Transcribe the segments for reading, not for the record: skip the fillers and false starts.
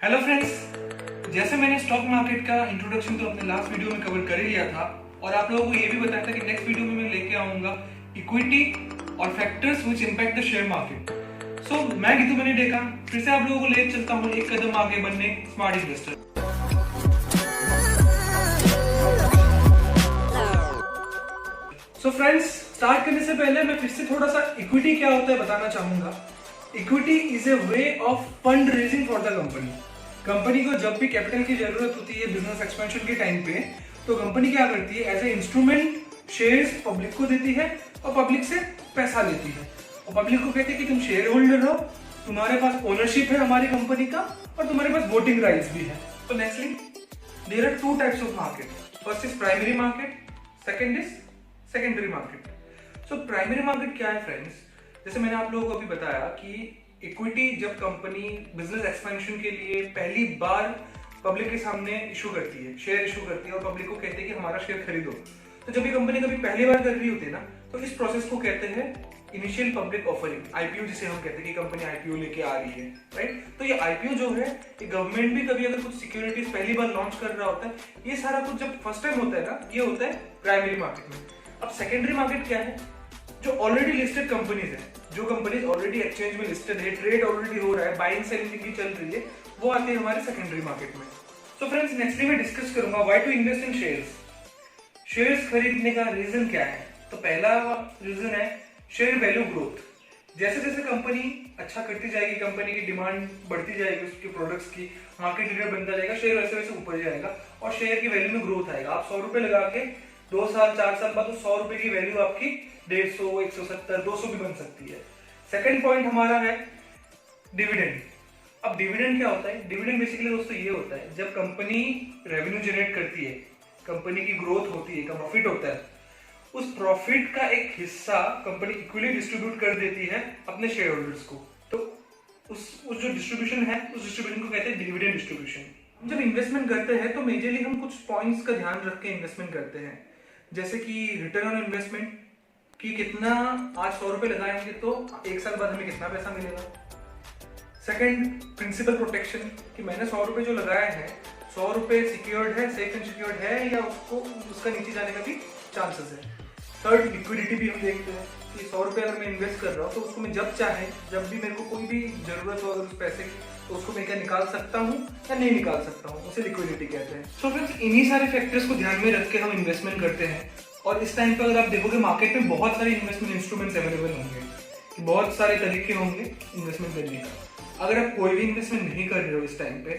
Hello friends, जैसे मैंने stock market का इंट्रोडक्शन तो अपने लास्ट वीडियो में कवर कर ही लिया था और आप लोगों को ये भी बताया था कि नेक्स्ट वीडियो में मैं लेके आऊंगा इक्विटी और factors which impact the share market. So मैं गीतू बनी डेका फिर से आप लोगों को ले चलता हूँ एक कदम आगे बनने smart investor. So friends, start करने से पहले मैं फिर से थोड़ा सा इक्विटी क्या होता है बताना चाहूंगा। Equity is a way of fund raising for the company. Company को जब भी कैपिटल की जरूरत होती है बिजनेस एक्सपेंशन के टाइम पे, तो कंपनी क्या करती है, as a instrument shares public को देती है और पब्लिक से पैसा लेती है और पब्लिक को कहती है कि तुम शेयर होल्डर हो, तुम्हारे पास ओनरशिप है हमारी कंपनी का और तुम्हारे पास वोटिंग राइट्स भी है। तो nextly there are two types of market. First is primary market, second is secondary market. So primary market क्या है फ्रेंड्स, जैसे मैंने आप लोगों को अभी बताया कि इक्विटी जब कंपनी बिजनेस एक्सपेंशन के लिए पहली बार पब्लिक के सामने इशू करती है, शेयर इशू करती है और पब्लिक को कहते हैं कि हमारा शेयर खरीदो, तो जब ये कंपनी कभी पहली बार कर रही होती है ना, तो इस प्रोसेस को कहते हैं इनिशियल पब्लिक ऑफरिंग, आईपीओ जिसे हम कहते हैं कि कंपनी आईपीओ लेके आ रही है, राइट। तो ये आईपीओ जो है, ये गवर्नमेंट भी कभी अगर कुछ सिक्योरिटीज पहली बार लॉन्च कर रहा होता है, ये सारा कुछ जब फर्स्ट टाइम होता है ना, ये होता है प्राइमरी मार्केट में। अब सेकेंडरी मार्केट क्या है, जो ऑलरेडी लिस्टेड कंपनीज है, जो कंपनीज ऑलरेडी एक्सचेंज में लिस्टेड है, ट्रेड ऑलरेडी हो रहा है, बाइंग सेलिंग भी चल रही है, वो आते हैं हमारे सेकेंडरी मार्केट में। सो फ्रेंड्स, नेक्स्टली मैं डिस्कस करूंगा why to invest in shares. Shares खरीदने का रीजन क्या है। तो पहला रीजन है शेयर वैल्यू ग्रोथ। जैसे जैसे कंपनी अच्छा करती जाएगी, कंपनी की डिमांड बढ़ती जाएगी, उसके प्रोडक्ट्स की, मार्केट लीडर बनता जाएगा, शेयर वैसे वैसे ऊपर जाएगा और शेयर की वैल्यू में ग्रोथ आएगा। आप 100 रुपए लगा के 2 साल 4 साल बाद 100 रुपए की वैल्यू आपकी 150, 170, 200 भी बन सकती है। सेकंड पॉइंट हमारा है डिविडेंड। अब डिविडेंड क्या होता है, डिविडेंड बेसिकली दोस्तों ये होता है जब कंपनी रेवेन्यू जनरेट करती है, कंपनी की ग्रोथ होती है, प्रॉफिट होता है, उस प्रॉफिट का एक हिस्सा कंपनी इक्वली डिस्ट्रीब्यूट कर देती है अपने शेयर होल्डर्स को। तो उस जो डिस्ट्रीब्यूशन है, उस डिस्ट्रीब्यूशन को कहते हैं डिविडेंड डिस्ट्रीब्यूशन। जब इन्वेस्टमेंट करते हैं तो मेजरली हम कुछ पॉइंट्स का ध्यान रख के इन्वेस्टमेंट करते हैं, जैसे कि रिटर्न ऑन इन्वेस्टमेंट, कि कितना आज 100 रुपए लगाएंगे तो 1 साल बाद हमें कितना पैसा मिलेगा। सेकंड, प्रिंसिपल प्रोटेक्शन, कि मैंने 100 रुपए जो लगाया है, 100 रुपए सिक्योर्ड है, सेफ एंड सिक्योर्ड है या उसको उसका नीचे जाने का भी चांसेस है। थर्ड, लिक्विडिटी भी हम देखते हैं कि 100 रुपए अगर मैं इन्वेस्ट कर रहा हूँ तो उसको मैं जब चाहे, जब भी मेरे को कोई भी जरूरत हो अगर उस पैसे की, तो उसको मैं क्या निकाल सकता हूँ या नहीं निकाल सकता हूँ, उसे लिक्विडिटी कहते हैं। सो फ्रेंड्स, इन्हीं सारे फैक्टर्स को ध्यान में रख के हम इन्वेस्टमेंट करते हैं। और इस टाइम पे अगर आप देखोगे मार्केट में बहुत सारे इन्वेस्टमेंट इंस्ट्रूमेंट्स अवेलेबल होंगे, कि बहुत सारे तरीके होंगे इन्वेस्टमेंट करने का। अगर आप कोई भी इन्वेस्टमेंट नहीं कर रहे हो इस टाइम पे,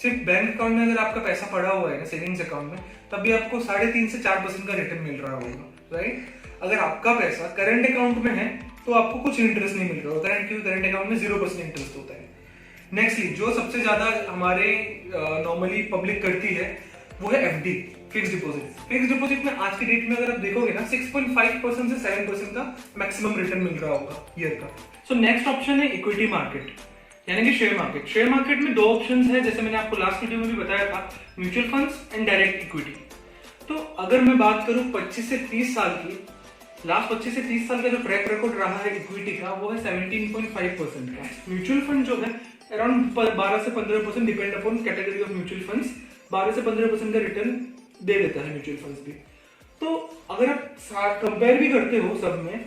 सिर्फ बैंक अकाउंट में अगर आपका पैसा पड़ा हुआ है ना, सेविंग्स अकाउंट में, तब भी आपको 3.5 से 4% का रिटर्न मिल रहा होगा, राइट। अगर आपका पैसा करंट अकाउंट में है तो आपको कुछ इंटरेस्ट नहीं मिल रहा होता है, क्योंकि करंट अकाउंट में 0% इंटरेस्ट होता है। नेक्स्टली, जो सबसे ज्यादा हमारे नॉर्मली पब्लिक करती है वो है FD, fix deposit. Fix deposit में आज की डेट में अगर आप देखोगे ना, 6.5% से 7% का मैक्सिमम रिटर्न मिल रहा होगा ईयर का। सो नेक्स्ट ऑप्शन है इक्विटी मार्केट, यानी कि शेयर मार्केट। शेयर मार्केट में 2 ऑप्शंस है, जैसे मैंने आपको लास्ट वीडियो में भी बताया था, mutual funds and direct equity. तो अगर मैं बात करूं 25 से 30 साल की, लास्ट 25 से 30 साल का जो ट्रैक रिकॉर्ड रहा है इक्विटी का, वो है 17.5% का। म्यूचुअल फंड जो है अराउंड 12 से 15%, depend upon category of mutual funds, 12 से 15% का रिटर्न दे देता है म्यूचुअल फंड्स भी। तो अगर आप कंपेयर भी करते हो सब में,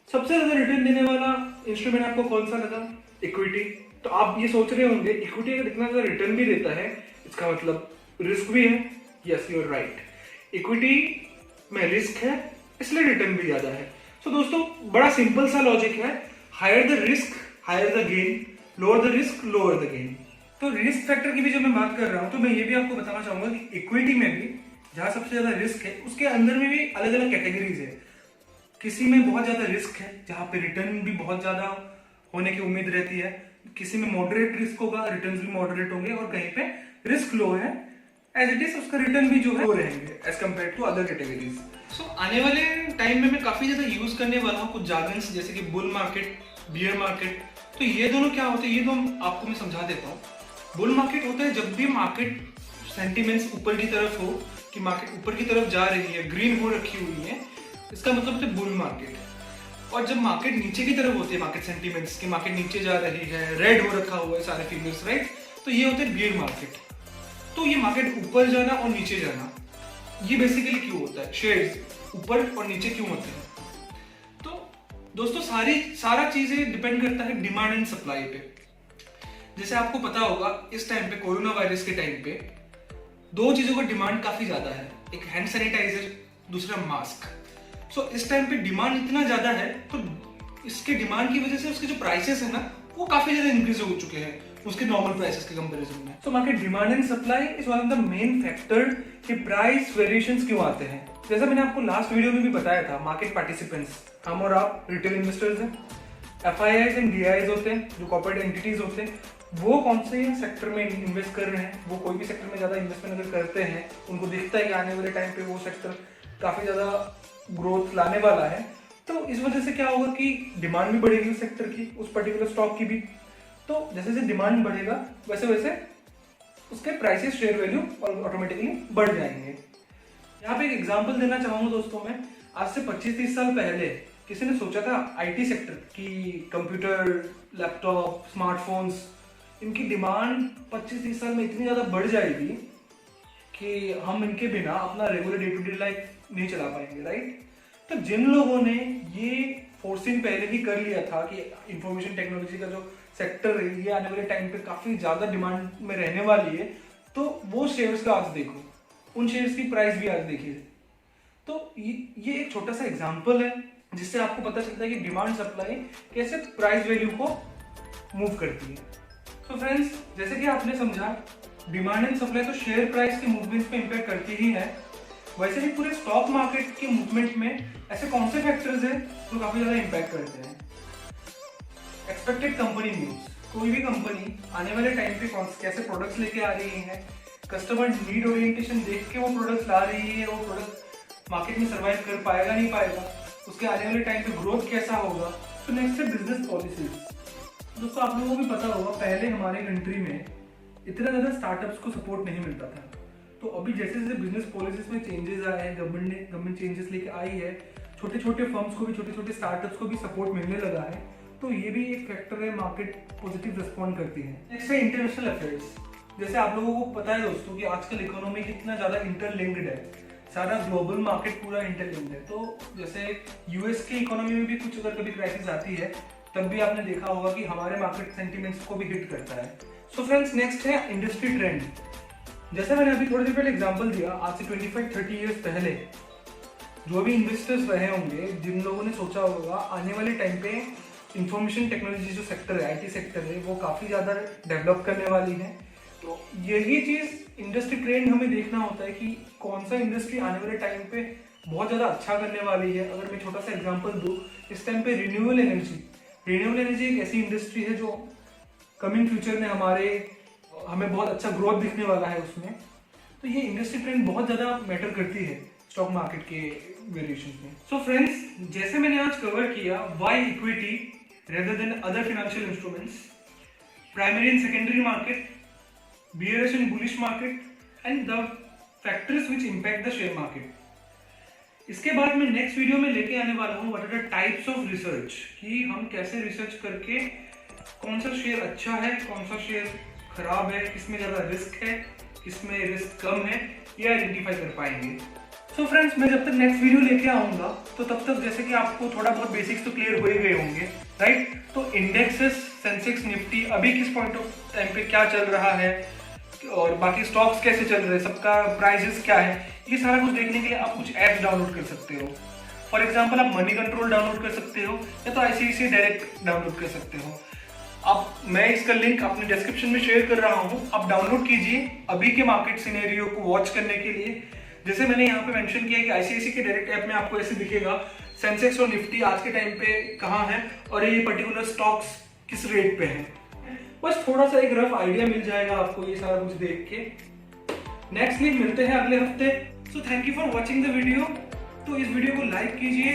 सबसे ज्यादा रिटर्न देने वाला इंस्ट्रूमेंट आपको कौन सा लगा, इक्विटी। तो आप ये सोच रहे होंगे इक्विटी अगर इतना ज्यादा रिटर्न भी देता है, इसका मतलब रिस्क भी है। Yes, you are right, equity में रिस्क है इसलिए रिटर्न भी ज्यादा है। सो दोस्तों, बड़ा सिंपल सा लॉजिक है, higher the risk higher the gain, lower the risk lower the gain. तो रिस्क फैक्टर की भी जब मैं बात कर रहा हूं तो मैं ये भी आपको बताना चाहूंगा कि इक्विटी में भी जहां सबसे ज्यादा रिस्क है, उसके अंदर में भी अलग अलग कैटेगरीज है। किसी में बहुत ज्यादा रिस्क है जहां पे रिटर्न भी बहुत ज्यादा होने की उम्मीद रहती है, किसी में मॉडरेट रिस्क होगा, रिटर्न्स भी मॉडरेट होंगे, और कहीं पे रिस्क लो है एज इट इज, उसका रिटर्न भी जो है वो रहेंगे as compare to other categories. So आने वाले टाइम में मैं काफी ज्यादा यूज करने वाला हूँ कुछ जार्गन्स, जैसे कि बुल मार्केट, बियर मार्केट। तो ये दोनों क्या होते हैं, ये दो आपको मैं समझा देता हूँ। बुल मार्केट होता है जब भी मार्केट सेंटिमेंट्स ऊपर की तरफ हो, कि मार्केट ऊपर की तरफ जा रही है, ग्रीन हो रखी हुई है, इसका मतलब है बुल मार्केट। और जब मार्केट नीचे की तरफ होती है, मार्केट सेंटिमेंट्स की मार्केट नीचे जा रही है, रेड हो रखा हुआ है सारे फिगर्स, राइट, तो ये होते हैं बियर मार्केट। तो ये मार्केट ऊपर जाना और नीचे जाना, ये बेसिकली क्यों होता है, शेयर्स ऊपर और नीचे क्यों होते हैं। तो दोस्तों सारा चीजें डिपेंड करता है डिमांड एंड सप्लाई पे। जैसे आपको पता होगा इस टाइम पे, कोरोना वायरस के टाइम पे, दो चीजों का डिमांड काफी ज्यादा है, एक हैंड सैनिटाइजर, दूसरा मास्क। सो इस टाइम पे डिमांड इतना ज्यादा है, तो इसके डिमांड की वजह से उसके जो प्राइसेस है ना, वो काफी ज्यादा इंक्रीज हो चुके हैं उसके नॉर्मल प्राइसेस के कंपैरिजन में। So market demand and supply is one of the main factor कि प्राइस वेरिएशंस क्यों आते हैं। जैसा मैंने आपको लास्ट वीडियो में भी बताया था, मार्केट पार्टिसिपेंट्स, हम और आप रिटेल इन्वेस्टर्स हैं, FIIs एंड DIIs होते हैं जो कॉर्पोरेट एंटिटीज होते हैं, वो कौन से सेक्टर में इन्वेस्ट कर रहे हैं। वो कोई भी सेक्टर में ज्यादा इन्वेस्टमेंट अगर करते हैं, उनको दिखता है कि आने वाले टाइम पे वो सेक्टर काफी ज्यादा ग्रोथ लाने वाला है, तो इस वजह से क्या होगा कि डिमांड भी बढ़ेगी उस सेक्टर की, उस पर्टिकुलर स्टॉक की भी। तो जैसे जैसे डिमांड बढ़ेगा वैसे वैसे उसके प्राइसेस, शेयर वैल्यू और ऑटोमेटिकली बढ़ जाएंगे। यहाँ पे एक एग्जांपल देना चाहूंगा दोस्तों मैं, आज से 25-30 साल पहले किसी ने सोचा था IT सेक्टर की, कंप्यूटर, लैपटॉप, स्मार्टफोन्स, इनकी डिमांड 25-30 साल में इतनी ज्यादा बढ़ जाएगी कि हम इनके बिना अपना regular day to day life नहीं चला पाएंगे, राइट। तो जिन लोगों ने ये फोर्सिंग पहले ही कर लिया था कि इंफॉर्मेशन टेक्नोलॉजी का जो सेक्टर है ये आने वाले टाइम पे काफी ज्यादा डिमांड में रहने वाली है, तो वो शेयर्स का आज देखो, उन शेयर्स की प्राइस भी आज देखिए। तो ये एक छोटा सा एग्जांपल है जिससे आपको पता चलता है कि डिमांड सप्लाई कैसे प्राइस वैल्यू को मूव करती है। तो फ्रेंड्स, जैसे कि आपने समझा, डिमांड एंड सप्लाई तो शेयर प्राइस के मूवमेंट्स पे इंपैक्ट करती ही है, वैसे ही पूरे स्टॉक मार्केट के मूवमेंट में ऐसे कौन से फैक्टर्स हैं जो काफी ज्यादा इंपैक्ट करते हैं। एक्सपेक्टेड कंपनी न्यूज, कोई भी कंपनी आने वाले टाइम पे कैसे प्रोडक्ट्स लेके आ रही है, कस्टमर नीड ओरिएंटेशन देख के वो प्रोडक्ट्स ला रही है, वो प्रोडक्ट मार्केट में सर्वाइव कर पाएगा नहीं पाएगा, उसके आने वाले टाइम पे ग्रोथ कैसा होगा। तो नेक्स्ट है बिजनेस पॉलिसीज। दोस्तों आप लोगों को भी पता होगा, पहले हमारे कंट्री में इतना ज्यादा स्टार्टअप्स को सपोर्ट नहीं मिलता था, तो अभी जैसे जैसे बिजनेस पॉलिसीज में चेंजेस आए हैं, गवर्नमेंट चेंजेस लेके आई है, छोटे छोटे फर्म्स को भी, छोटे छोटे स्टार्टअप्स को भी सपोर्ट मिलने लगा है, तो ये भी एक फैक्टर है, मार्केट पॉजिटिव रिस्पॉन्ड करती है। नेक्स्ट है इंटरनेशनल अफेयर्स। जैसे आप लोगों को पता है दोस्तों कि आजकल इकोनॉमी कितना ज्यादा इंटरलिंक्ड है, सारा ग्लोबल मार्केट पूरा इंटरलिंक्ड है। तो जैसे US की इकोनॉमी में भी कुछ अगर कभी क्राइसिस आती है, तब भी आपने देखा होगा कि हमारे मार्केट सेंटिमेंट्स को भी हिट करता है। सो फ्रेंड्स, नेक्स्ट है इंडस्ट्री ट्रेंड। जैसे मैंने अभी थोड़ी देर पहले एग्जांपल दिया, आज से 25-30 इयर्स पहले जो भी इन्वेस्टर्स रहे होंगे, जिन लोगों ने सोचा होगा आने वाले टाइम पे इंफॉर्मेशन टेक्नोलॉजी जो सेक्टर है, IT सेक्टर है, वो काफी ज्यादा डेवलप करने वाली है, तो यही चीज इंडस्ट्री ट्रेंड हमें देखना होता है कि कौन सा इंडस्ट्री आने वाले टाइम पे बहुत ज्यादा अच्छा करने वाली है। अगर मैं छोटा सा एग्जांपल दूं, इस टाइम पे रिन्यूएबल एनर्जी एक ऐसी इंडस्ट्री है जो कमिंग फ्यूचर में हमें बहुत अच्छा ग्रोथ दिखने वाला है उसमें। तो ये इंडस्ट्री ट्रेंड बहुत ज्यादा मैटर करती है स्टॉक मार्केट के वेरिएशंस में। सो फ्रेंड्स, जैसे मैंने आज कवर किया why equity rather than other financial instruments, primary and secondary market, bearish and bullish market and the factors which impact the share market। इसके बाद मैं नेक्स्ट वीडियो में लेके आने वाला हूँ what are the types of research, कि हम कैसे रिसर्च करके कौन सा शेयर अच्छा है, कौन सा शेयर खराब है, किसमें ज्यादा रिस्क है, किसमें रिस्क कम है, ये आइडेंटिफाई कर पाएंगे। सो फ्रेंड्स, मैं जब तक नेक्स्ट वीडियो लेके आऊंगा तो तब तक जैसे कि आपको थोड़ा बहुत बेसिक्स तो क्लियर हो ही गए होंगे, राइट। तो इंडेक्सेस, सेंसेक्स, निफ्टी अभी किस पॉइंट ऑफ टाइम पे क्या चल रहा है, और बाकी स्टॉक्स कैसे चल रहे हैं, सबका प्राइसेस क्या है, ये सारा कुछ देखने के लिए आप कुछ ऐप्स डाउनलोड कर सकते हो। फॉर एग्जांपल, आप मनी कंट्रोल डाउनलोड कर सकते हो या तो ICICI डायरेक्ट डाउनलोड कर सकते हो। अब मैं इसका लिंक अपने डिस्क्रिप्शन में शेयर कर रहा हूँ, आप डाउनलोड कीजिए अभी के मार्केट सिनेरियो को वॉच करने के लिए। जैसे मैंने यहाँ पे मेंशन किया है कि ICICI के डायरेक्ट ऐप में आपको ऐसे दिखेगा सेंसेक्स और निफ्टी आज के टाइम पे कहाँ है और ये पर्टिकुलर स्टॉक्स किस रेट पे हैं। बस थोड़ा सा एक रफ आइडिया मिल जाएगा आपको ये सारा कुछ देख के। नेक्स्ट वीक मिलते हैं अगले हफ्ते। So thank you for watching the video. तो इस वीडियो को लाइक कीजिए,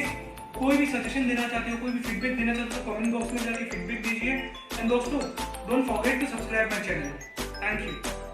कोई भी सजेशन देना चाहते हो, कोई भी फीडबैक देना चाहते हो, कमेंट बॉक्स में जाके फीडबैक दीजिए। एंड दोस्तों, don't forget to subscribe my channel. Thank you.